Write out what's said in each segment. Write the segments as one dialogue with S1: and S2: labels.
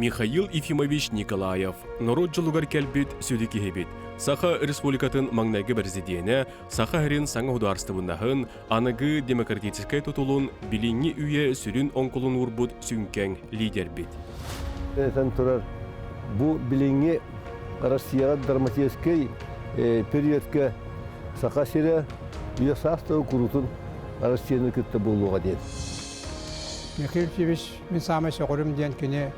S1: Михаил Ефимович Николаев, народ жылугар келбит сөдеки хебит. Саха республикатын маңнайгы президиене, Саха херин саңа хударстыбыннахын, анығы демократическай тутулун, билинги үйе сүрін онкулун урбут сүнкен лидер бит.
S2: Этен турар, бу билинги Россияға драматический периодка Саха сире үйесастығы күрутын Россияны күтті болуға дейін.
S3: Михаил Ефимович, мен самай соғырым дейін кене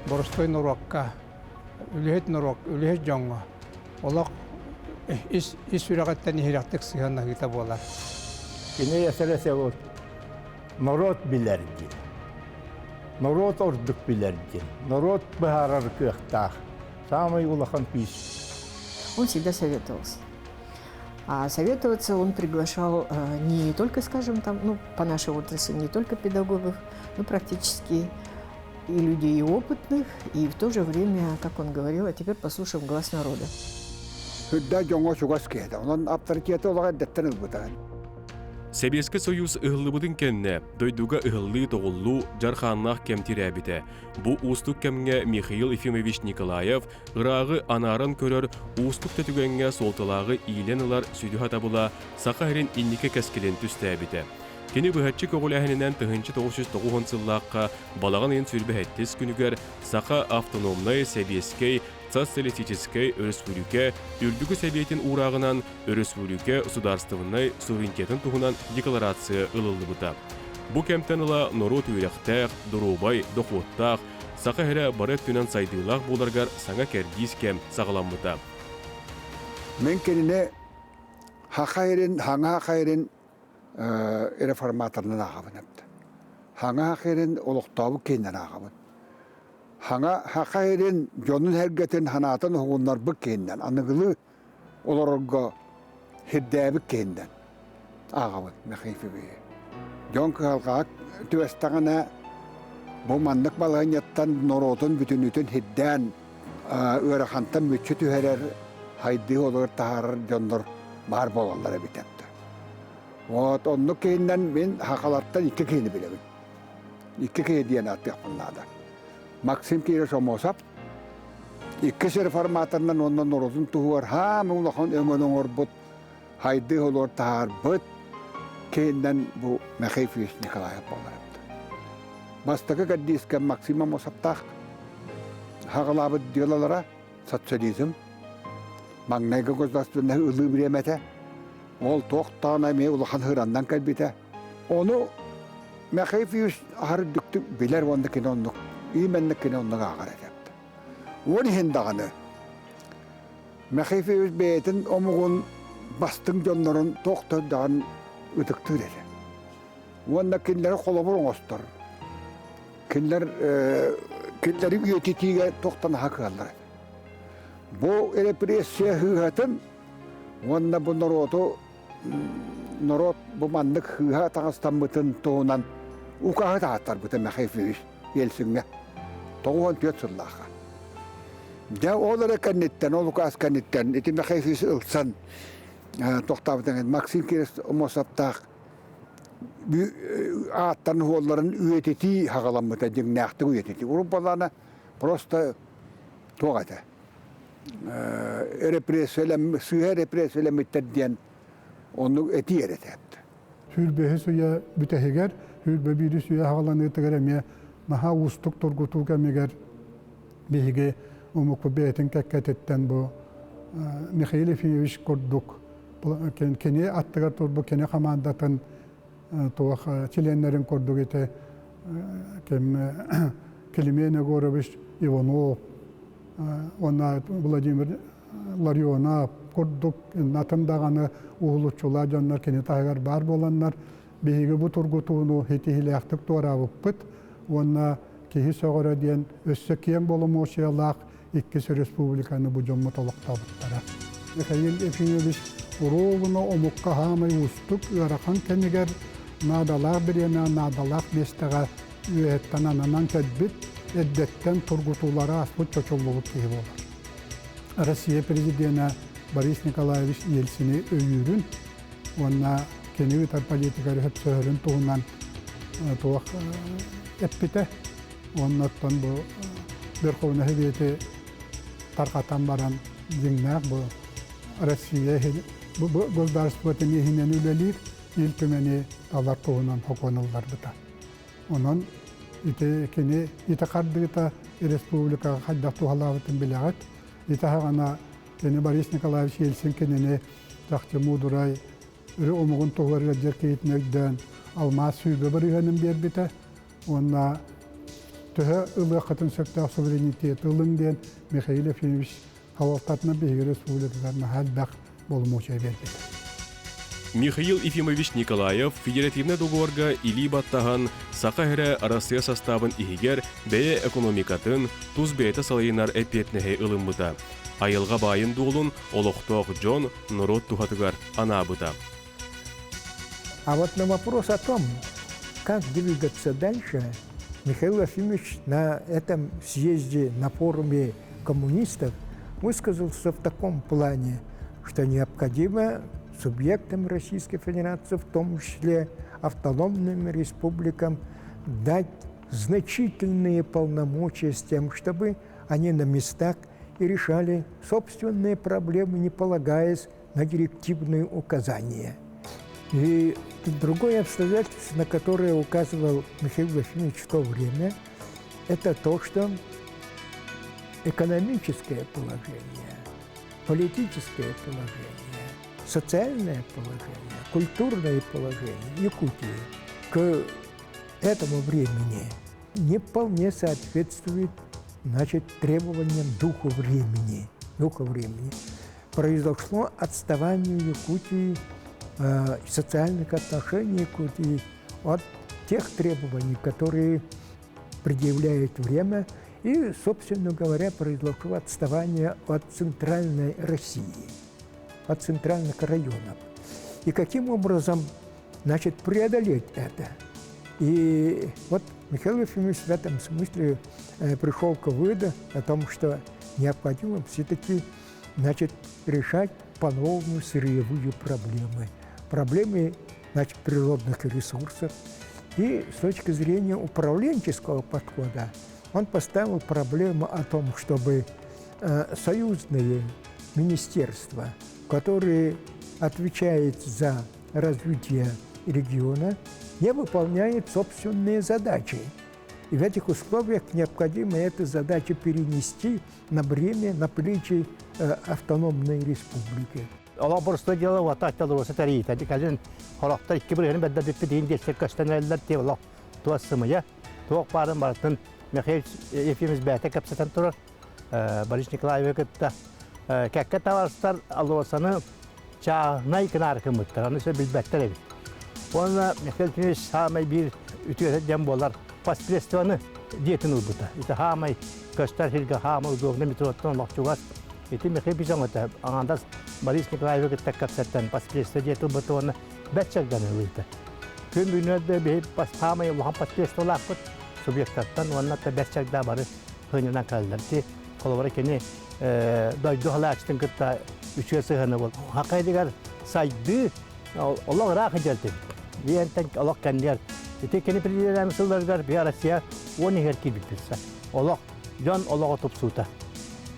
S3: Боростой нұраққа, үліхет нұрақ, үліхет жоңға. Олақ ис үрәғаттан ехерақтық сығанна ғита болар.
S4: Кене ясарасы ол, народ білер дейін. Народ ордық білер дейін. Народ бұхарар көқтақ. Самый улахан пиш.
S5: Он всегда советовался. А советоваться он приглашал не только, скажем, там, ну, по нашей отрасли, не только педагогов, но практически и людей опытных, и в то же время, как он говорил, а теперь послушаем глаз народа.
S1: Себеске союз ыһыллыбытын кенне, дойдуга ыһыллы тоғуллу жарханнах кемтирәбите. Бу устук кемге Михаил Ефимович Николаев ырагы анарын көрөр устук төтүгенге солтылагы иленылар сүдүхата була Саха-Херин иннике кескелен түстәбите. Кені бұхатчы көғіләхінінен тұхынчы 990 сыллаққа балаған ең сүрбәхеттес күнігер Саха автономной Себескей социалистической республике үрдігі Себетін урағынан республике сударстывынной суверенитетін тұғынан декларация ылылды бұта. Бұ кемтен ыла нору түйректәқ, дұрубай, доқуттақ, Саха-Хері барет түнен сайдылақ боларғар саңа кәрдейс кем сағылан бұта.
S6: Мен кеніне Хаңа-Херин реформаторынан ағабын әпті. Хаңа-Херин олықтауы кейінен ағабын. Хаңа-Херин жонын әргетін ханатын ұғынлар бұк кейінен, анығылы оларға хеддәбі кейінен ағабын мәхейфі бейі. Жон қығалға түвестіғана бұл мандық балығын еттен норотын бүтінітін хеддән өріқантан мүтчі түхерер хайды олығыр тағарыр жондар бар болалары бітепті. Вот, онны кейіннен мен хақалаттан икі кейіні білемін. Икі кейі дейін аттық бұнлады. Максим кейі шомосап, икі реформаторынан оннан орызын тұғыр, хамы ұлақан өңінің орбұт, хайды олар тағар бұт, кейіннен бұл Михаил Ефимович Николаев болар әпті. Бастығы кәддейскен Максима Мосаптақ, хақалабы делалара, социализм, маңнайғы көздастығына ұлы біремәті, ол тоқтағына ме ұлақан ғырандан кәлбеті. Оны Михаил Ефимович арыдықты білер онды кені онды, именді кені онды ағар әдепті. Оны хендағаны Михаил Ефимович бәйтін омығын бастың жонларын тоқтағын үтіктір еді. Онда кенлері қолабыр оңыстыр. Кенлері үйететіге тоқтан хақы алдар еді. Бұл репрессия хығатын онда бұл народ бұл мандық хыға тағыстан бұтын тоғынан ұқағы тағаттар бұтын Михаил Ефимович елсіңе. Тоғуан төт сыллаға. Де олары кәнеттен, ол ұқаз кәнеттен, еті Михаил Ефимович ұлтсан тоқтабытын Максим Керес Мосаптақ аттан оларын үйететі хағалан бұтын, деңнәқті үйететі. Ұрып боланы просто тоғады. Сүйе репрессиялеметтер дейін onu eti yere tepti.
S7: Hülbehi suya bütehiger, hülbe biri suya havalanı tegeremeye, maha ustuk turgutu kemeger, bihige umuklu beytin kekketetten bu Mihail Ефимович kurduk. Kene attıgar turbu, kene kamandatın tuğak çilenlerin kurduk ete, Kelimene Gorovich Ivanov, ona Vladimir Larionov, kurduk, natımdağını uğulutçular, canlar, kene tağır bar bolanlar, bihige bu turgutuğunu hetihileaktık doğrabıp bıt, ona kehi soğura diyen össekiyen bolumu o şeylaq, ikkisi Respublikanı bu cömmü toluktabıttara. Mihail Ефимович uruğunu omukka hamay ustuk, ırakan keniger, nadalar birine, nadalar besteğe, üyetten ananan kedbit, eddetten turgutulara aslı çoçulluğu kehi olur. Rusya prezidenti Boris Nikolaevich Yeltsin'i öyürün, ona kendi vitar politikari hep söhürün tuğundan tuğak epite, ondan bu Верховный Совете тарқатан баран деңнақ бұл Россия государствотын ехінен үлелік ел төмені алар туғынан хоконылдар бұта. Онан ите қардығыта республикаға қайдақ туғалағытын біліғат. Ите хағана Борис Николаевич Ельцин кенене жақты мұдырай үрі омығын туғларға жеркейтін өйден алмаз сүйбі бір үйенім бербіті. Онна түхі ұлы қытын сөктақ суверенитет ұлыңден Михаил Ефимович Халалтатына бейгі республикаларына әлбәқ болмаушы бербеді.
S1: Михаил Ефимович Николаев федеративный договорга или баттахан сақахыра Россия составын игер бәе экономикатын туз бәйті салайынар әпетнеге ылымбыта. Айылға байын дуылын олықтоқ Джон Нұрот тухатыгар анабыта.
S4: А вот на вопрос о том, как двигаться дальше, Михаил Ефимович на этом съезде, на форуме коммунистов высказался в таком плане, что необходимо субъектам Российской Федерации, в том числе автономным республикам, дать значительные полномочия с тем, чтобы они на местах и решали собственные проблемы, не полагаясь на директивные указания. И другое обстоятельство, на которое указывал Михаил Ефимович в то время, это то, что экономическое положение, политическое положение, социальное положение, культурное положение Якутии к этому времени не вполне соответствует, требованиям духа времени. Произошло отставание Якутии, социальных отношений Якутии от тех требований, которые предъявляет время, и, собственно говоря, произошло отставание от центральной России, от центральных районов. И каким образом, преодолеть это? И вот Михаил Ефимович в этом смысле пришел к выводу о том, что необходимо все-таки, решать по-новому сырьевые проблемы, природных ресурсов. И с точки зрения управленческого подхода он поставил проблему о том, чтобы союзные министерства, которые отвечают за развитие региона, не выполняют собственные задачи. И в этих условиях необходимо эту задачу перенести на бремя, на плечи автономной республики.
S8: Ола просто дело вот так дело сатарит. Это каждый хорохтар кибрен бедда бипедин десер кастанеллар тевло. То самое. То парам бартын Михаил Ефимович бәте капсатан турар. Борис Николаевич кытта. Кәккә таварстар алосаны чағнай кынар кымыттар. Аны сөз билбәттер. Оны Михаил Ефимович самай бир үтүгә дем болар. Паспрестованы диетин улбута. Это хамай кастар хилга хамай удобны метроттан лакчугас. Это Михаил Ефимович аңандас Борис Николаевич кытта капсаттан паспрестов диетин улбутаны бәтчәгдән улыйты. Күн бүнөдә бе хамай улхан паспрестов лакпыт. Субъекттан оннатта бәтчәгдә бары хынынан калдыр. Ти колбара кене дойду халачтын кытта үчгә сыгыны бол. Хакайдыгар сайды Аллах рахы җәлтен. Диентен Аллах кәндәр. Ите кене президент сылларгар бия Россия оны һәрки битсә. Аллах җан Аллага топсута.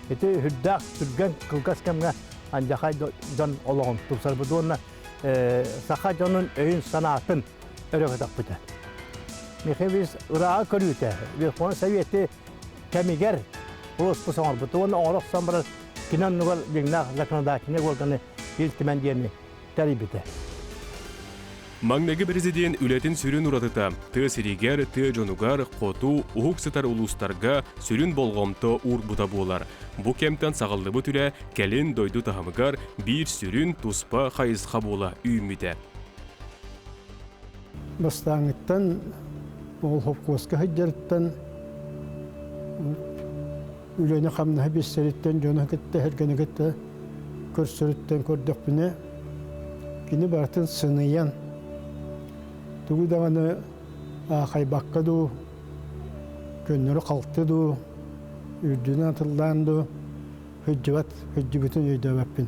S8: Ите хүддә түргән кылгас кемгә анҗаха җан Аллагын топсар будонна саха җанын өйн санатын өрәгәдәк бит. Михаил Ра көрүтә. Верховный Советы кемигер просто саңар бутон орак самбар кинан нугал дигнах законодательный органы илтмен дияне тарибите.
S1: Маңнеги президент үлетін сүрін ұратыта, ты сиригер, ты жонугар, қоту, ұғық сытар ұлыстарға сүрін болғамты ұр бұта болар. Бұ кемтен сағылды бұ түрі кәлін дойду тағымығар бір сүрін тұспа қайызға бола үйміді.
S7: Бастаңыттан, ол хопқосқа хыджарыттан, үлені қамнаға бессеріттен, жоны кетті, әргені кетті, көрсіріттен көрдік біні, кені бартын сыниян. Тугу дағаны қайбаққа ду, көннері қалты ду, үрдіні атылдан ду, хүджібітін өйді бәппін.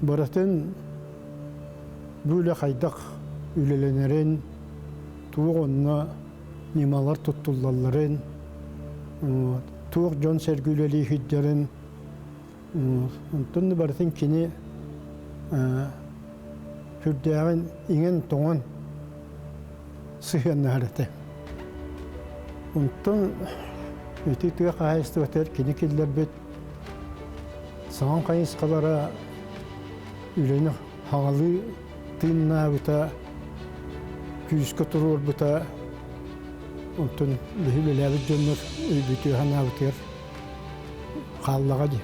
S7: Баратын бөлі қайдақ үлеленерін, туғы онына немалар тұттылаларын,
S4: Туох жон сәргүлeli хүддерін тұнны бартын кені хүрдәғін ingen тоңан сыханны харыты. Онтын өті тұға қайысты өтер кені келдер бет саған қайыс қалара үлені хағалы тыынна бұта күйіскі тұрыр бұта онтын бүхіл әләбіт жонлар өйбіті ғана бұтыр қаллаға де.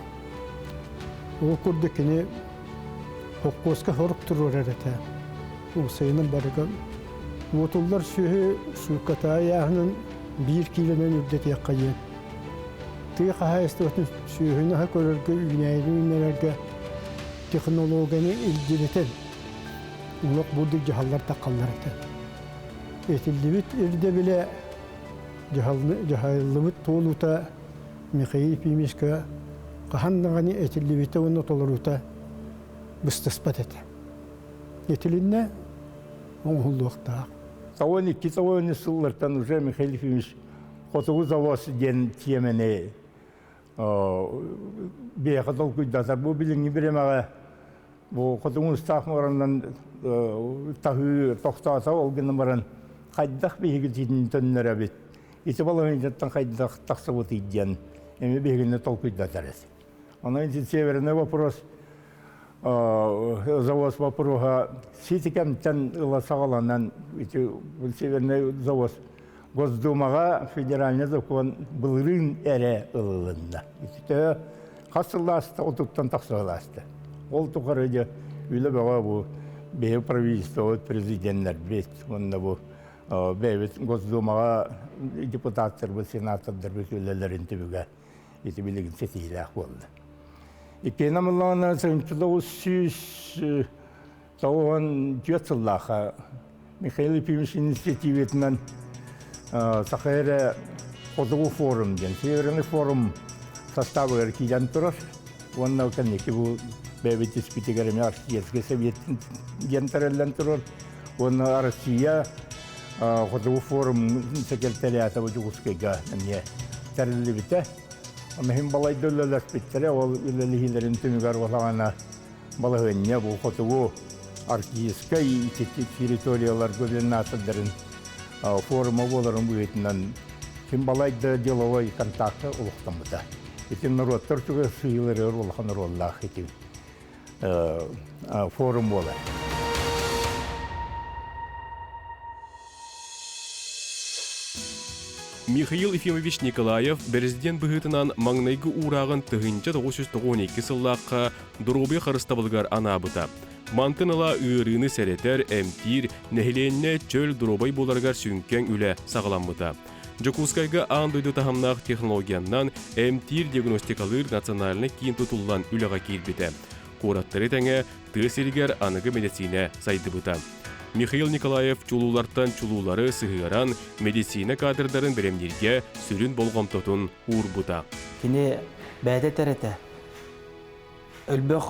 S4: Ол көрді кені қоққосқа хорық тұрыр әрәті. Ол сайының барыға отылдар сүйі суқата аяғының 1 киломен үрдет яққа ен. Тыға қайысты өтін сүйіні ға көрерге үйнәйді үйнәрерге технологияны үлдеретін. Олық бұлды жағалар таққалар еті. Етілдібіт үрді біле жахайлыбыт толута Михаил Ефимовичка қаханнағаны етілдібіті оны толырута бұстаспат еті. Етілінне оңғылдуқтақ.
S9: Тауан 2 сыллартан уже Михаил Ефимович қотығы завосы ден тиемене бейқатал күйдатар. Бұл біліңі біремаға қотығын ұстақ мараннан тахы тоқтата олғыны маран қайдақ бейгі тейдің төннер әбет. Ити балағын жаттан қайдақ тақсы бұты идден, әме бейгіне тол күйдатар әсі. Оның için северный вопрос, завоз вопрога ситикемтен ыла сағаланан, северный завоз Госдумаға федеральный закон бұлырын әрі ылылында. Қасыласты, отуттан тақсығыласты. Ол тұқарыды үйлі баға бұл бейі правительство, президенттер бет, онда бұл бейбіт Госдумаға депутаттар бұл, сенатордар бұл өлелерін түбіге еті білігін сетейлі ақ болды. Екені мұлағына сәңчілі өссіз тауған жөтсіллаға Михаил Ефимович инициативетінен Сақайры қозығы форум ден, Северный форум составы әркейден тұрар. Онна өкәнекі бұл бәйбет іспетегеріме архиеске советтің гентарелден тұрар. Онна Россия қозығы форум секретариаты бұжығыскайға тәрілі біті. Мәхім балай дөлілі әспеттері, ол үлілігілерін түмігар олағана балығынне бұл қозығы архиескай территориялар губернатордарын форума боларын бұйтінен кем балайды деловой контакты ұлықтан бұда. Етен народтар түгі сүйілері ұлған роллах етен форум болар.
S1: Михаил Ефимович Николаев президент бұғытынан маңнайғы урағын тұғынча 992 сыллаққа дұрубе қарыстабылғар ана бұта. Мантыныла үйіріні сәретер, әмтир, нәхіленне чөл дұрубай боларғар сүнкен үлі сағаламыта. Жокускайға андойды тахамнақ технологияннан әмтир диагностикалыр национальны кейін тұтылған үліға келбеті. Қораттары тәңе түйесергер анығы медицина сайды бұта. Михаил Николаев чулулартан чулулары сығыран медицина кадрдарын беремдерге сүрін болғам тұтын ұр бұта.
S10: Кені бәді тәрәті, өлбіқ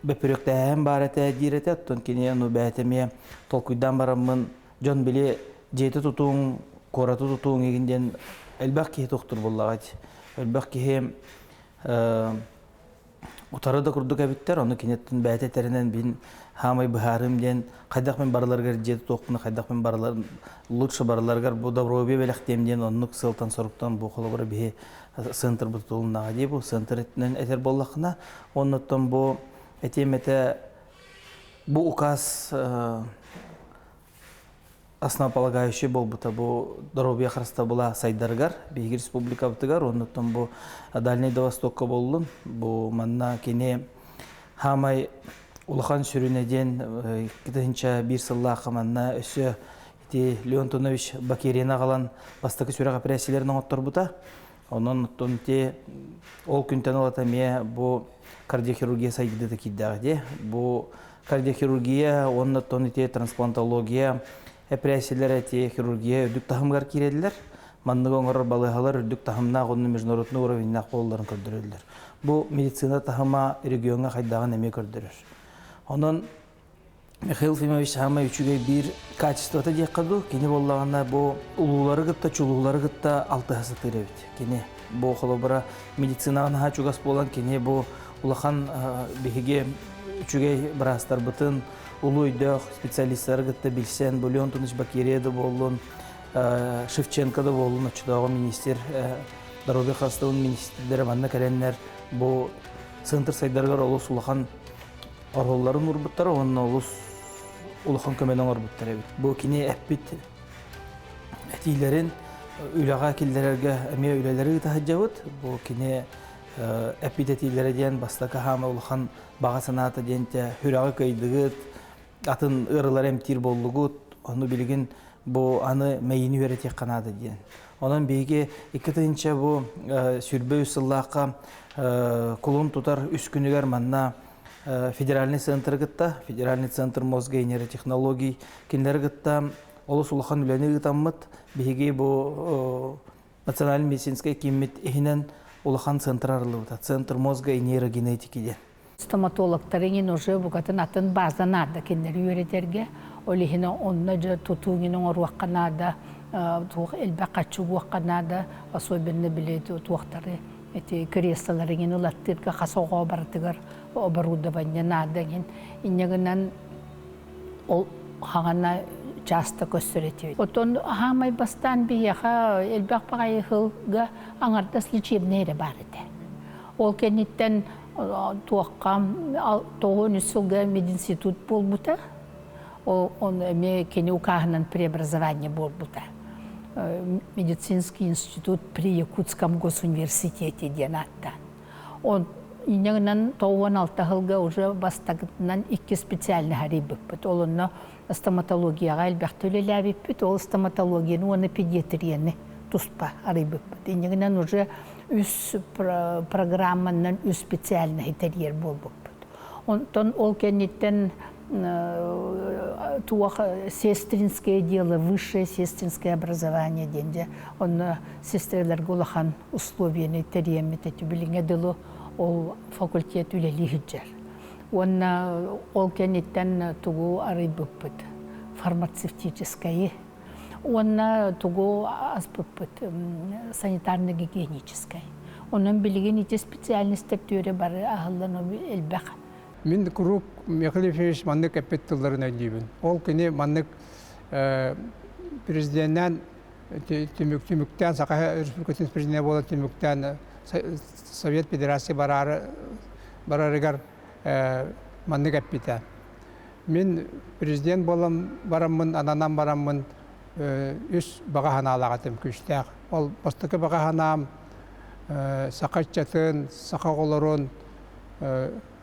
S10: бөпіріктәйін бар әті әдер әті, тұн кені бәтіме толкүйдан барамын жон біле жеті тұтуың, қораты тұтуың егінден өлбіқ кейі тұқтыр болағад. Өлбіқ кейі ұтары да күрдік әбіттер, оны кенеттің бәті тәрінен бен хамай бұхарым ден, қайдақ мен барыларғар жеті тоқпыны, қайдақ мен барылар, лучше барыларғар бұл доброве бәліқтемден, онық сылтан сұрықтан бұл қолы бұры бе сынтыр бұтылыннаға де бұл сынтыр әтер болақына, онықтан бұл әтеметі бұл указ основополагающий бол бұта бұл дорогия қарыста бұла сайдарғар, бейгі республика бұтығар, онықтан бұл Дальний до Востокқа болуын, бұл манна кене хамай улахан сүрінеден кетінші бір сыллақы манна өсі Леон Тонович Бакерина қалан бастықы сүріға пресселерінің оттыр бұта. Onun tunte ol күнтен алатаме bu кардиохирургия сайгыды киддагы. Bu кардиохирургия, onun tunte трансплантология, операциялар те хирургия үдүк тахымгар киредилер. Манны гоңор балыгалар үдүк тахымна гонны международный уровеньна колларын көрдүрөлдөр. Bu медицина тахыма регионга кайдаган эме көрдүрөр. Onun Михаил Ефимович хамай үчүгей бир качествота диякаду, кини боллагана бу улуулары гытта, чулуулары гытта алты хасытырыбыт. Кини бу холобара медицинага ха чугас болан, кини бу улахан биһиге үчүгей брастар бытын улуйдах специалисттар гытта билсен, бу Леон Туныч Бакиреда болун, Шевченко да болун, очудагы министр, здоровье хастабын министрлери манна каленнер бу центр сайдаргар олус улахан оролларын урбуттары, онна олус улахан көмөнөн орбуттары бит. Бу кини эппит этилерин үлага килдерерге эме үлелери тахаджабыт. Бу кини эппит этилери ден бастака хама улахан бага санаты денте хүрага кайдыгыт, атын ырылар эмтир боллугут, ону билген бу аны мейини өретек канады ден. Онан бейге 2-нче бу сүрбө сыллакка кулун тутар үс күнүгөр манна федеральный центр гытта, федеральный центр мозга и нейротехнологий киндер гытта олус улахан үлени гытаммыт, бейге бу национальный медицинский киммит эхинен улахан центр арылыбыта, центр мозга и нейрогенетики ден.
S11: Стоматологтарыңын уже бугатын атын базанада киндер үйретерге, олихина онна же тутуңинин оруакканада, тух элбакачу уакканада, особенно билети туактары эти креслоларыңын улаттырга хасого бартыгар оборудование надагин иннегенен ол хагана часто көстөрөтөй. Отон хамай бастан бияха элбак багайхылга аңардас лечебныйре бар эте. Ол кенеттен туаккам 9-нче мединститут болбута. Он эме кени укахнан преобразование болбута. Медицинский институт при Якутском госуниверситете денатта. Он иннегенен 96 жылга уже бастагытынан 2 специальный харибыппыт. Олонно стоматологияга элбак төлеләбиппит, ол стоматологияны, оны педиатрияны туспа харибыппыт. Иннегенен уже үс программанан үс специальный интерьер болбуппыт. Онтон ол кенеттен туах сестринское дело, высшее сестринское образование денде. Он сестрелер гулахан условияны теремет эти билинге дылу ол факультет үлели хиджар. Он ол кенеттен тугу арыбыппыт, фармацевтическое. Он тугу аспыппыт, санитарно-гигиеническое. Onun bilgin içi spesialistler töre bari ahıllan elbaq.
S3: Min kurup Mihаил Ефимович manныk epettilerin ödübün. Ol kini manныk президенттен tümükten Sakaya Respublikasının prezidenti bolan tümükten Sovyet Federasyası bararıgar manныk epete. Min prezident bolan baramın, ananan baramın üst bagahana alağatım küçtək. Ol bastıkı bagahanam Sakatçatın, Sakagolorun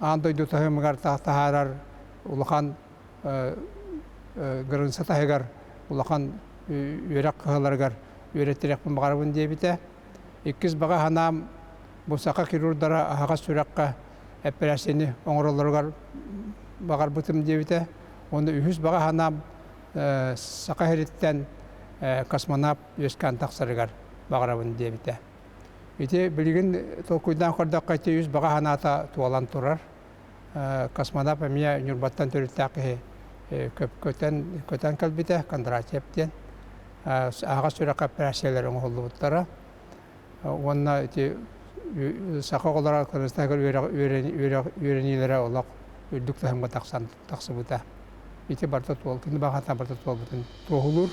S3: Andoydu tahımgar tahtaharar ulakan gırınsa tahigar ulakan yörek kıhalargar öğretirek bağırabın diye bite. İkiz baga hanam bu saka kirurdara ahaga sürekka operasyonu oңоролорgar bağır bıtım diye bite. Onu ühüz baga hanam saka heritten kosmonavt yüzkan taksarıgar bağırabın diye bite. Ити билигин толкуйдан хордакка түйүз бага ханата туалан турар. Космонавт эмия Нюрбаттан төрүттакы көтөн калбите Кондратьевден. Ага сүрөк операциялар оңолдуттара. Онна ити сакаголар кырыстагы үйрөнүлөрө олак үрдүк тахымга таксыбыта. Ити барта туал, кини бага хата барта туал бутун тоолур.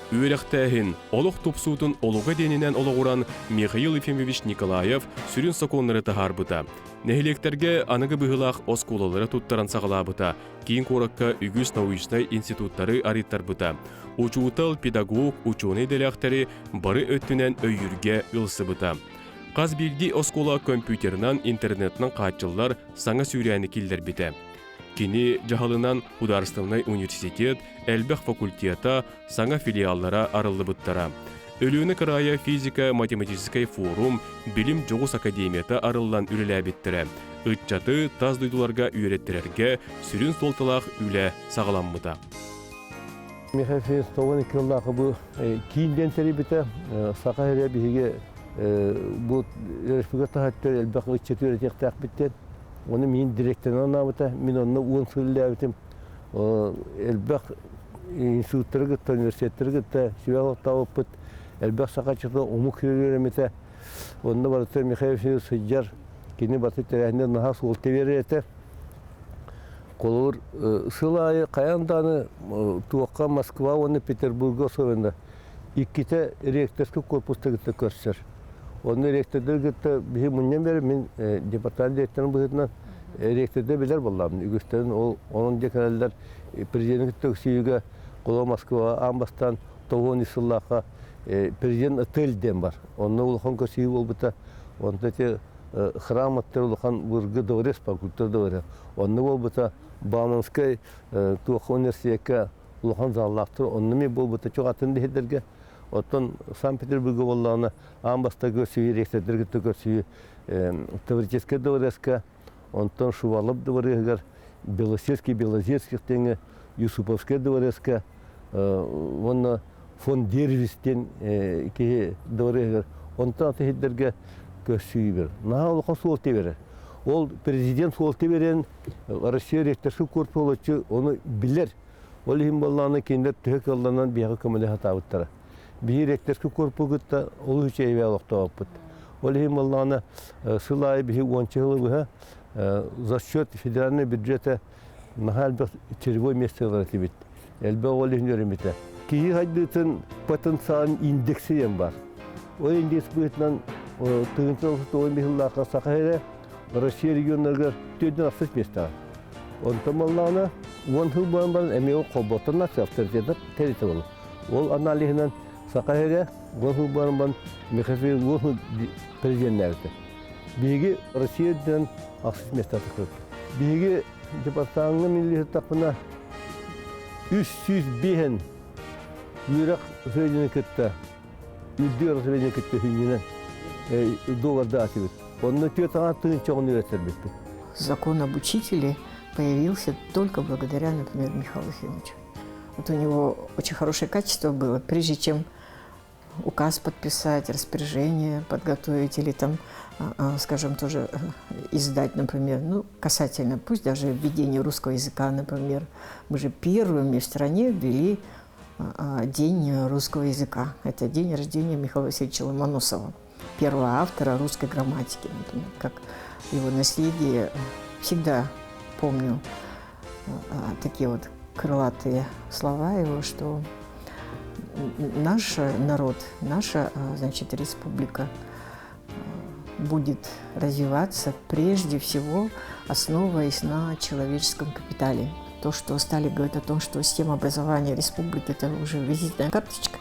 S1: Үйрәктәһин олуг тупсутун олуга денинен ологуран Михаил Ефимович Николаев сүрүн соконнары тахарбыта. Нехилектерге аныгы быһылах осколалары туттаран сагалабыта. Кийин коракка үгүс научный институттары ариттарбыта. Учуутал педагог ученый делектери бары өттүнен өйүрге ылсыбыта. Каз билди оскола компьютернан интернетнан каатчылар саңа сүрәни килдербите. Кини жахалынан Художественный университет, Элбэх факультета, саңа филиаллара арылыбыттара. Өлүүнү кырая физика-математический форум, билим жоғыс академията арыллан үлеләбиттірі. Үтчаты таз дойдуларга үйреттірерге сүрін солтылақ үле сағаламмыда.
S2: Михаил Ефимович 92 жылдағы бұл кейінден сәрі біті, сақа әрі бігі bu respublika hatta elbette içeri tekrar bitti. Onu min direktörü anlamında min onu uğun söyleyebilirim. Elbette institutlara gitti, üniversitelere gitti, şiva tavuput. Elbette sakaçta umuk yürüyemete. Onda vardı Mikhail Sıccar, kini batı terehinde naha solte verirdi. Kolur Sılayı kayandanı Tuğakka Moskva onu Peterburg'a sorunda. İkide rektörlük korpusta gitti körsür. Onu rektörlük gitti. Bir münyem beri min departman direktörünün buyurduğundan rektörde bilir vallahi. Ügüsterin onun dekaraller prezidentin töksüyüge Kolo Moskva ambastan Toğun İsıllah'a prezident otelden var. Onu ulhan kösüyü olbuta. Onda te храм attır ulhan vurgu doğru fakultör doğru. Onu olbuta Bağmanskay Tuğakka Üniversitesi'ne ulhan zallaktır. Onu mi olbuta çok atındı hederge. Oton Sankt Peterburg'a vallahına ambasta gösüyü, rektörler gitti gösüyü. Tavricheske doğruska. Ondan Şuvalab doğrugar. Белозерский тenge Юсуповский doğruska. Onu Fon Dervis'ten ki doğrugar. Ondan hederge gösüyü bir. Naha ulhan soğultu verir. Ol prezident soğultu veren Rusya rektörlük korpusu onu bilir. Olihim vallahına kendiler tühek Allah'ından bir yakımını hata uttara. Bir rektörlük korpusu olu hiç eyve alakta yapıt. Olihim vallahına Sılayı bir 10 yılı bu за счет федерального бюджета нахал червой место вратибит. Элбе олихин йөрмите. Кии хайдытын потенциал индекси бар. O indeks büyütünden tığıntıdan tutuğun bir hıllaka sakayla Rusya regionlarga tüydün asış mesleği. Ondan Allah'ına 10 yıl boyunca emeği o kobotun nasıl yaptıracaklar terite olur. O analihinden sakayla 10 yıl boyunca Mikhail 10 yıl prezidentlerdi. Bilgi Rusya'dan asış mesleği tıkırdı. Bilgi Departmanı Milli Hıtapına 300 bihen yürek söylediğini kıtta. Üddü arası beni kıttı hünyinen doğarda atıyor. Onun tüyatağına tığın çoğunu üretir bitti.
S5: Закон об учителе появился только благодаря, например, Михаилу Ефимовичу. Вот у него очень хорошее качество было. Прежде чем указ подписать, распоряжение подготовить или там, скажем, тоже издать, например, ну, касательно, пусть даже введения русского языка, например. Мы же первыми в стране ввели День русского языка. Это день рождения Михаила Васильевича Ломоносова, первого автора русской грамматики, например. Как его наследие, всегда помню такие вот крылатые слова его, что наш народ, наша, значит, республика будет развиваться прежде всего, основываясь на человеческом капитале. То, что стали говорить о том, что система образования республики – это уже визитная карточка.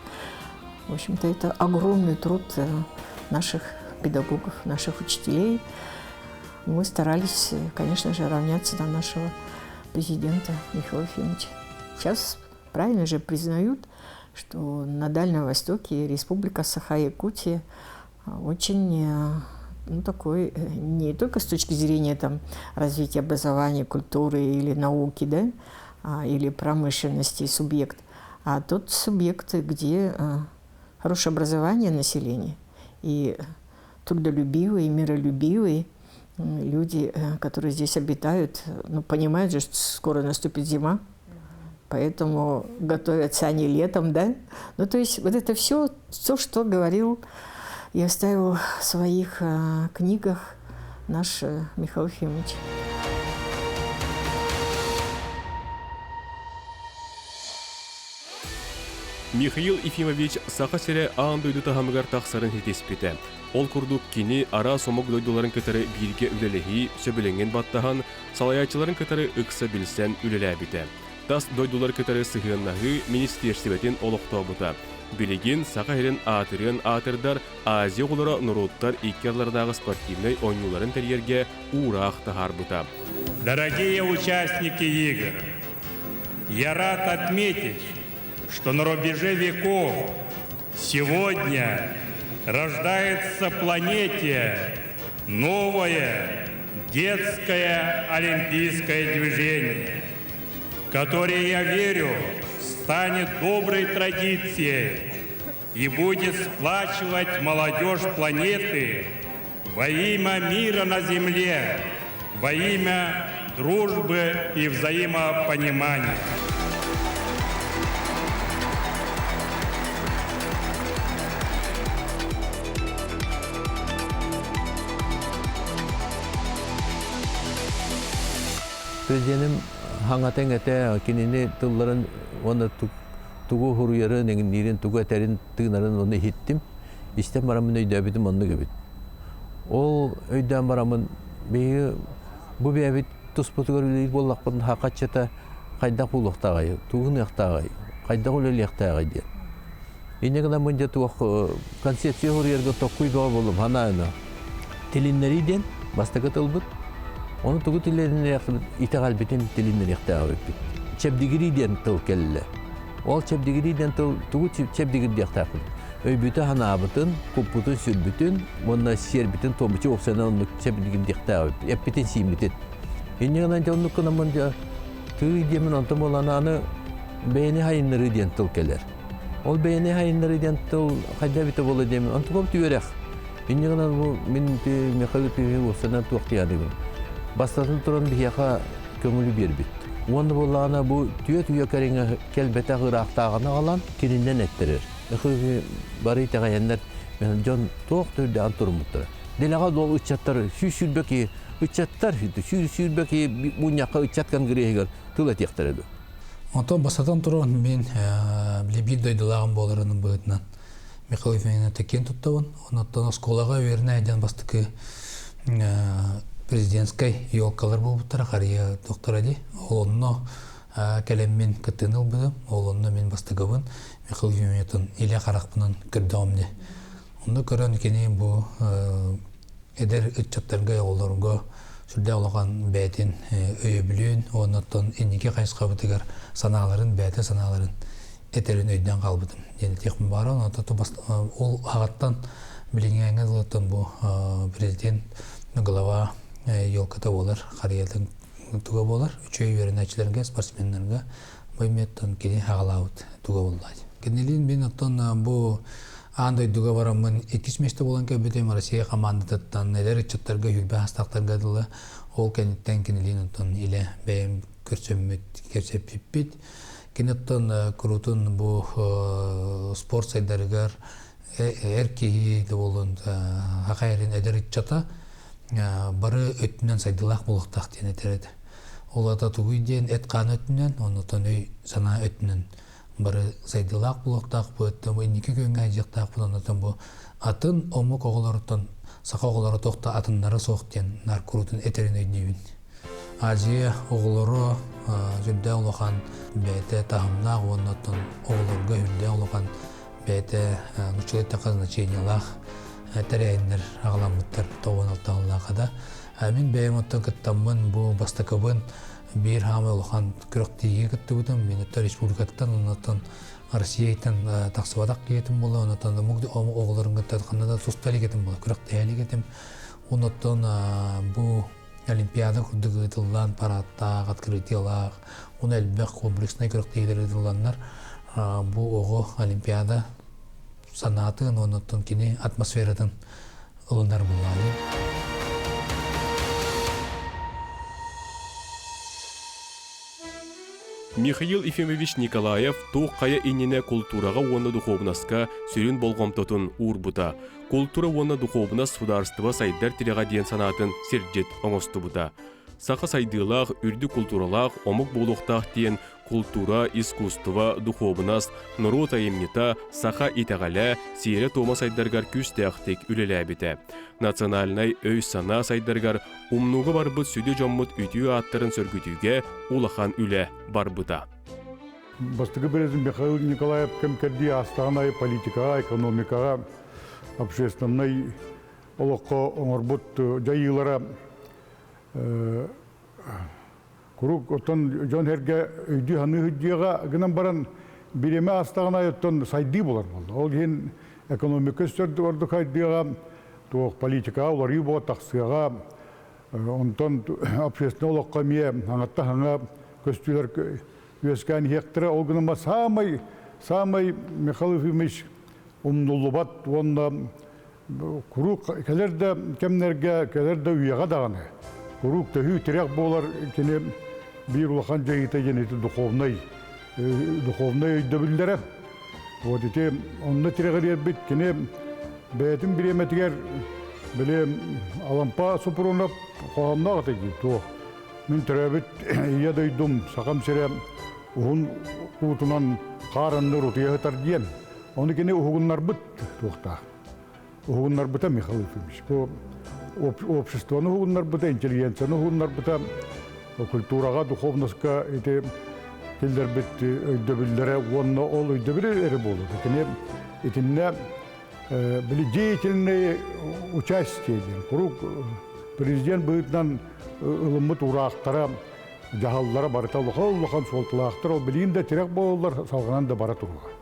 S5: В общем-то, это огромный труд наших педагогов, наших учителей. Мы старались, конечно же, равняться на нашего президента Михаила Ефимовича. Сейчас правильно же признают, что на Дальнем Востоке республика Саха-Якутия очень, ну, такой, не только с точки зрения там, развития образования, культуры или науки, да, или промышленности субъект, а тот субъект, где хорошее образование населения и трудолюбивые, и миролюбивые люди, которые здесь обитают, ну, понимают же, что скоро наступит зима, поэтому готовятся они летом, да. Ну, то есть вот это все, то, что говорил и оставил в своих книгах наш Михаил Ефимович.
S1: Михаил Ефимович сақа-сере аан дойду тахамыгар тақсарын хетеспеті. Ол күрдік кені ара сомық дойдуларын кітары бірге үлелігі сөбіленген баттахан, салаячыларын кітары ұқса білсен үлеләбіті. Тас дойдулар кітары сығыннағы министерстиветін олықтау бұта. Билигин сақа-херін атырдар Азия олара нұруттар иккерлардағы спортивный ойнуларын тәрерге урақ тахар бұта.
S12: Дорогие участники игр, я рад отметить, что на рубеже веков сегодня рождается планете новое детское олимпийское движение, которое, я верю, станет доброй традицией и будет сплачивать молодежь планеты во имя мира на Земле, во имя дружбы и взаимопонимания.
S2: Президентім хаңатен әте кенені тылларын оны тугу хуруяры неген нирен тугу әтерін тыгнарын оны хиттим. Истен барамын өйді әбітім оны көбіт. Ол өйден барамын бейі бұ бәбіт тұспұты көрілер боллақпын хақатчата қайдақ ұлықтағай, туғын яқтағай, қайдақ ұлел яқтағай ден. Ені ғана мұнда туғы концепция хуруярға тоққой доға болым, ханайына. Тіліннері ден, бастықы тылбыт. Onu tuğu tillerini yakılıp, ithal bütün tilini yaktağı öpüp. Çepdigiriden tıl kelle. Ol çepdigiriden tıl, tuğu çepdigirden yaktağı öpüp. Öybütü hanabıtın, kuputun sürbütün, onunla şerbütün tomuçu oksana onu çepdigirden yaktağı öpüp. Hep bütün simitün. Yine kadar onu kınamanca, tuğu diyemin ontam olan anı beğeni hayınları diyen tıl keller. Ol beğeni hayınları diyen tıl, hayda bite bolu diyemin, onu tuğu tüyerek. Yine kadar bu, min mekalı tüyü oksana tuğu yanıgın. Бастатын туран бияқа көңілі бербет. Онды болағына бұл түйе кәріңі келбеті ғырақтағына қалан кенінден әттерер. Үхі бары тағайындар мен жон тоқ түрде антұрмыттыр. Делаға дол үтчаттар, сүйсүрбекі үтчаттар, сүйсүрбекі мұнияққа үтчатқан кірегер тыл әтектер еді.
S13: Онтан бастatan туран мен бір дойдылағын боларының бұғытынан Михаил Ефимовна текен тұттауын. Онаттан сколаға веріне әден бастықы президентской елкалар болуптар қария доктор Али. Олонно кәлеммен кіттіныл бұды. Олонно мен бастығыбын Михаил Ефимовнатын иле қарақпынан кірдауымне. Онда көрін кені бұл әдер үтчаттарға оларынға сүрде олаған бәйтін өйі білуін, онаттан енеке қайысқа бұтығар саналарын, бәйті саналарын әтерін өйден қалбыдым. Дені текмін бары, ол ағаттан біліңе ұлыттан бұл президент глава елката болар, қариялың туға болар, үшөй верін әчілерге, спортсменлерге бойметтен кені ағалауыт туға болады. Кенелейін мен оттан бұл андай дуга барамын 2 месте болан көбетем Россия командатан нелер чаттарга хүлбе хастактарга дылы ол кенеттен кенелин оттан иле бем көрсөмөт керсеппит кенеттен крутун бу спорт сайдарыгар эрки де болон хакайрин эдер чата бары өтүнөн сайдылак булуктак дене терет олата тугуйден эт кан өтүнөн онотон үй сана өтүнөн бары сайдылак булуктак бөттө бу индики көнгө ажыктак булонотон бу атын омук оголоротон сака оголору токта атындары соктен нар крутун этерин өйдүбүн Азия оголору жүдө улахан бете тахымнак онотон оголорго жүдө улахан бете училетте казначениялах терейнер агаламыттар тобоналтааллакада амин беймоттон кыттаммын бу бастакыбын бир хамы улахан күрөктиги кыттыбытым минуттар республикаттан онотон Россиятан таксыбадак кетим боло онотон оголорун кыттатканда сустали кетим боло күрөктейли кетим онотон бу олимпиада курдугу тыллан парадта открытиялак он элбек комплексный күрөктейлери тылланнар бу ого олимпиада санатын онотон кини атмосферадан ылындар булганы.
S1: Михаил Ефимович Николаев туқ қая инене культураға оны духовнаска сүрін болғамтотын урбута. Культура оны духовнас сударстыва сайдар тиреға ден санатын серджет оңосты бута. Сақа сайдылақ, үрді культуралақ, омық болуқтақ ден культура, искусство, духовнас, нұру тайымнита, сақа итағаля, сейрі тома сайдаргар күстіяқтек үлелі әбіті. Национальнай өй сана сайдаргар умнуғы барбыт сүді жоммыт үтіу аттарын сөргітуге улахан үлі барбыта.
S7: Бастығы березін Михаил Николаев кәмкерді астағанай политикаға, экономикаға, общественной олыққа оңырбыт жайылара Курук оттон жон herge өйді ханы хүддеға гынан баран биреме астағанай оттон сайды болар болды. Ол ген экономика өстөрді орды қайдыға, тоқ политикаға, олар үй боға тақсыға, онтон общественный олыққа мие аңатта хаңа көстілер өскен хектірі, ол гынан ба самай Михаил Ефимович умнулубат, онна курук келерде кемнерге, келерде уяға дағаны. Курук төхі тирек болар, кене bir улахан жайыта женеті духовной өйдөбілдері. Вот эти, онны тирегер бит, кене бәйтін біреметігер, біле алампа супырунап, қоғамна ғата кейіп, мен түрәбіт ия дөйдім, сақам сере ұғын ұтынан қарынны рутия ғытар дейін. Оны кене ұғынлар бұт туқта. Ұғынлар бұта Михаил Ефимович. Обществоны ұғынлар бұта, интеллигенцияны ұғынлар бұта, культураға, духовноска келдер бит өйдөбілдері, онына ол өйдөбілер әрі болды. Кене етінне білі деятельные участие дейін. Құрук президент бұйтынан ылымыт урақтара, жағалылары барыта лұқан солтылақтыр, ол білейін де терек болылар салғанан да бара тұруға.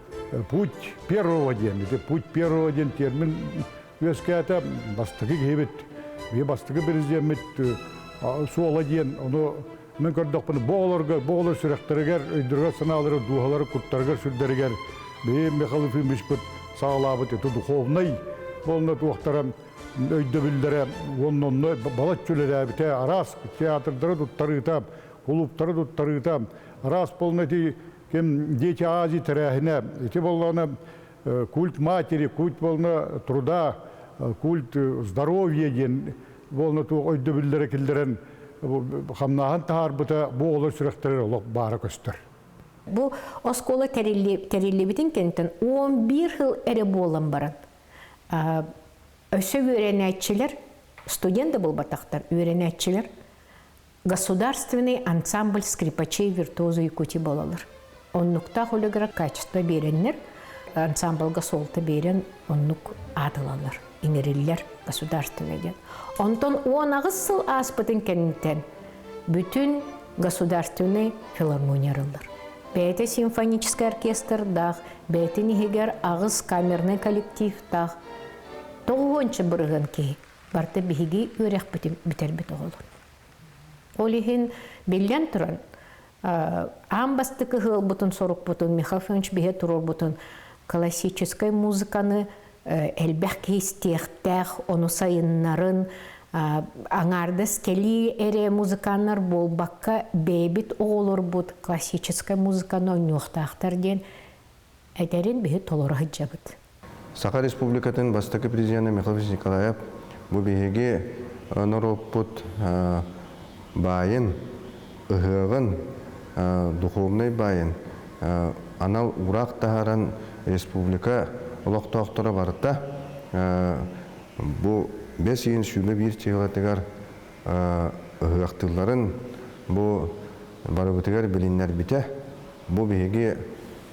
S7: Путь первого ден, путь первого ден термин өскәті бастығы кейбет, бастығы президент суала ден, оны мен көрдік бұны боғылар сүректірігер, өйдірге сыналары, дуғалары, күттарығар сүрдерігер, Михаил Ефимович бұд сағалабыт, духовный, болына туақтары өйді білдері, онны балат чөлері әбіте, арас, театрдары тұттарыта, клубтары тұттарыта, арас болына кем дети Азии тәрәхіне, еті болына культ матери, культ болына труда, культ здоровье ден, болына өйді білдері келдерін, қамнаған тағар бұта боғылар сүректері олық бары көстір.
S14: Бұл оскола тәрелі бітін кенттен 11 жыл әрі болын баран. Өсі үйренәтчілер, студенті бұл батақтар, үйренәтчілер, государственный ансамбль скрипачей виртуозу Якутии болалар. Оннукта холигра качество береннер, ансамбльга солты берен, оннук адылалар, инериллер государственный. Онтон 10 жыл аспытын кенттен бүтін государственный филармониялар. Бәйті симфонический оркестр дақ, бәйті нехегер ағыз камерный коллектив дақ. Тоғыншы бұрығын кей, барты бігігі өрек бітер біт оғылын. Олихин білден тұрын, амбастықы ғыл бұтын соруқ бұтын, Михаил Ефимович біге тұрыр бұтын, классическай музыканы әлбәқ кейстеқтәқ, оны сайыннарын, аңарды скели эре музыканар болбаққа бейбіт оғылыр бұд классическай музыканы ойнуқтақтар ден әдерін бігі толыры жабыд.
S15: Саха Республикатын бастықы президенті Михаил Николаев бұл бейге нұрыппұт байын, ұғығын, духовный байын, анал ұрақ тағаран республика ұлықтақтыры барытта бұл 5 ен шүлі бір чеғатығар ұғықтыларын бұл барыбытығар білінлер біте. Бұл бейге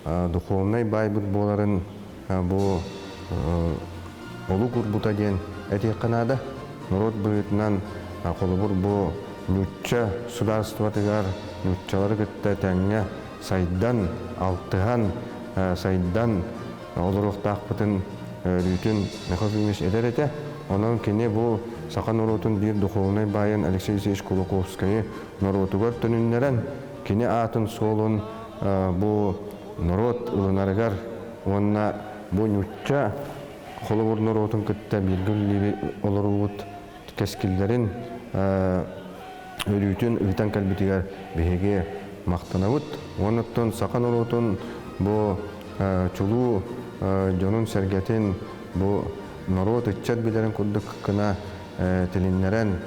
S15: духовный бай бұд боларын бұл олу күрбұта ден әтек қанады. Народ бұйтынан қолыбыр бұл нүтчі сударстватығар нүтчалары күтті тәңе сайдан, алтыған сайдан олырықтақ бұтын үйтін Михаил әдер әте. Онан кене бұл Сақа Норотын бір духовный байын Алексей Алексеевич Кулаковскайы Норотугар түнінлерін кене атын солын бұл Норот ұлынарығар онына бұл нүтча қолы бұр Норотын күтті білгіл олар ұлыт кәскілдерін өлійтін ұйтан кәлбітігер бейге мақтана бұд. Онықтың Сақа Норотын бұл чулу жонын сәргетін бұл народ иччат билерин курдук кына тилиннерен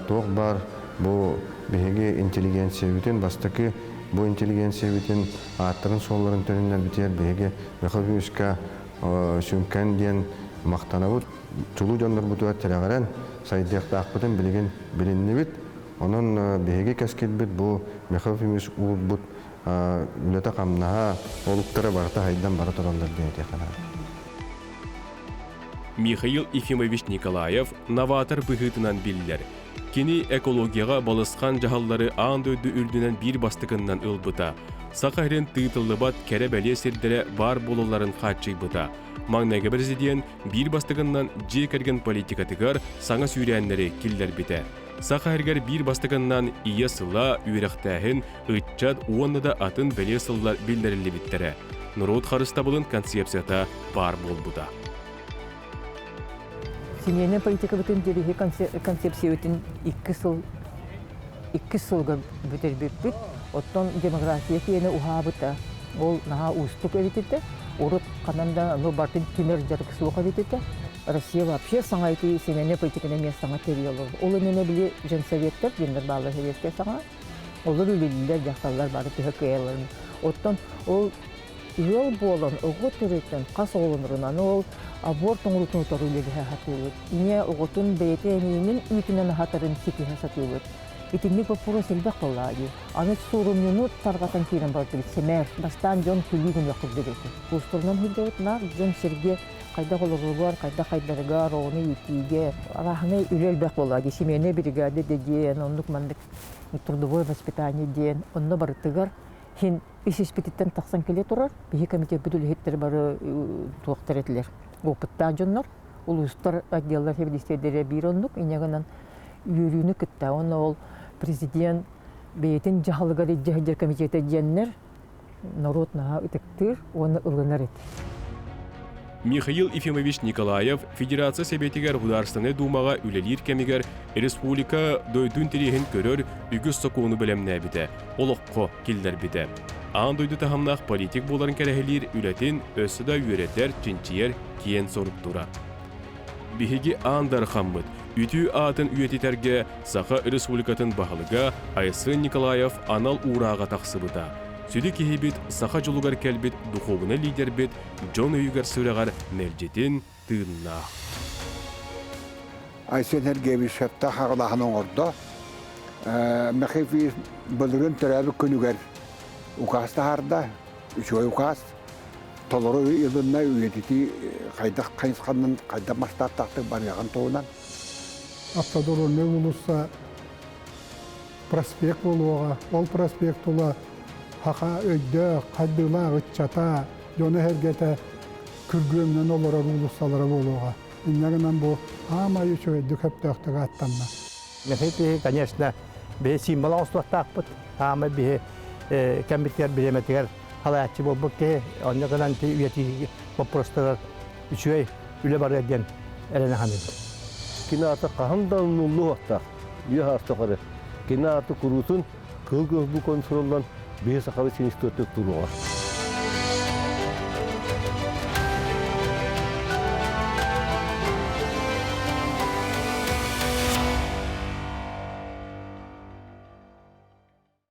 S15: тоқ бар бу беге интеллигенция бүтүн бастыкы бу интеллигенция бүтүн аттырын солларын төрүннен битер беге Михайловичка сүмкән ден мактанабыт чулу жондар бутуа терагаран сайдыакта акбытын билген билинни бит онун беге кескет бит бу Михайлович бут үлөтө камнаха олуктары барта хайдан бара туралдар дейт экана.
S1: Михаил Ефимович Николаев новатор быгытынан биллер. Кини экологияға балысқан жағаллары аңдөйді үрдінен бір бастықыннан ылбыта. Сақайрен тыйтылыбат кәрі бәле сердері бар болуларын қатшый бұта. Маңнайғы президент бір бастықыннан же кәрген политикатығар саңа сүйрәнлері келдер біті. Сақайргар бір бастықыннан ие сыла үйректәхін үтчат уонныда атын бәле сыллар білдерілі біттері. нұрот харыстабылын концепцията бар болбуда.
S16: Семейный политика бүтін дерегі концепция бүтін 2 сылға бүтербеппіт. Оттон демография кені ұхабыта. Ол наға ұстық өбететі. Орыт қананда бартын түмер жарықсылық өбететі. Россия вообще саңайты семейный политиканы мен саңа терiyolur. Ол önüne біле женсоветтер, жендер балы советтер саңа. Олар үлелілер, жақталар бары түхі көйелерін. Оттон ол ел болан, ұғы түреттен қас олынырынан ол аборт оңырытын ұтар үлелі хатылыр. Ине ұғытын бейті әнейінің үйтінен хатарын секі хасатылыр. Итинник бапура селбек қолады. Аны сұрымыны тарғатан кейрен барды бит. Семер, бастан жон күлігін яқып береді. Бұстырынан хилдеуіт нақ жон серге қайда қолығылар, қайдарығар, оны үйтіге. Арахыны үлелбек болады. Семейне бригады деген, ондық мандық трудовое воспитание ден. Онны барытығар. Хин иш испитеттен тақсан келе тұрар. Бейі комитет бүділ хеттер бары туақтар етілер. Опыттан жонлар. Ол ұстар отделлар хебедестедері бір ондық. Инегінен үйіріні күтті. Оны ол президент бейтін жағылығар еждер комитеті деннер народнаға үтіктір, оны ұлғынар ет.
S1: Михаил Ефимович Николаев Федерация Себетигер Гударственный Думаға үлелер кемигер республика дойдун терехін көрір үгіз соқуыны білемне біді, олыққо келдер біді. Ан дойды тахамнақ политик боларын кәрәхелер үлетін өссіда үйретер чинчиер киен сорып тұра. Бихиги андар қаммыд, үті атын үйететерге Саха республикатын бағылыға Айсын Николаев анал ураға тақсыбыда. Сүді кехебет Саха жолугар кәлбет духовны лидер бет Джон Үйгар сөрағар мәржетін тыынна.
S6: Айсын Сергеевич шапта хағылағының орда. Мәхефи бұлырын түрәбі күнігер ұқаста харда, үшой ұқас. Толыры үйілінна үйететі қайдақ қайысқанның қайда мастар тақтық баряған тоғынан.
S7: Автодору не болуса проспект болуға, ол проспект ола хақа өйді, қайдыла, ұтчата, жоны әргеті күргөмнен олара ұлысалары болуға. Иннегінен бұл ама үші өйді көптіқтіға аттанна.
S8: Мәхейті, конечно, бе символ ауыстуақтақ бұд, ама бе кәмбеттер білеметігер халаятчы бол бұқке, онны ғынан үйеті бопростығыр үші үлі бар әден әрені қанеді.
S2: Кина аты қағымдан ұлы вақтақ, үй артықыры. Кина аты күрусін, қыл көз бұл консулдан бейсақалы сеністөттік тұруға.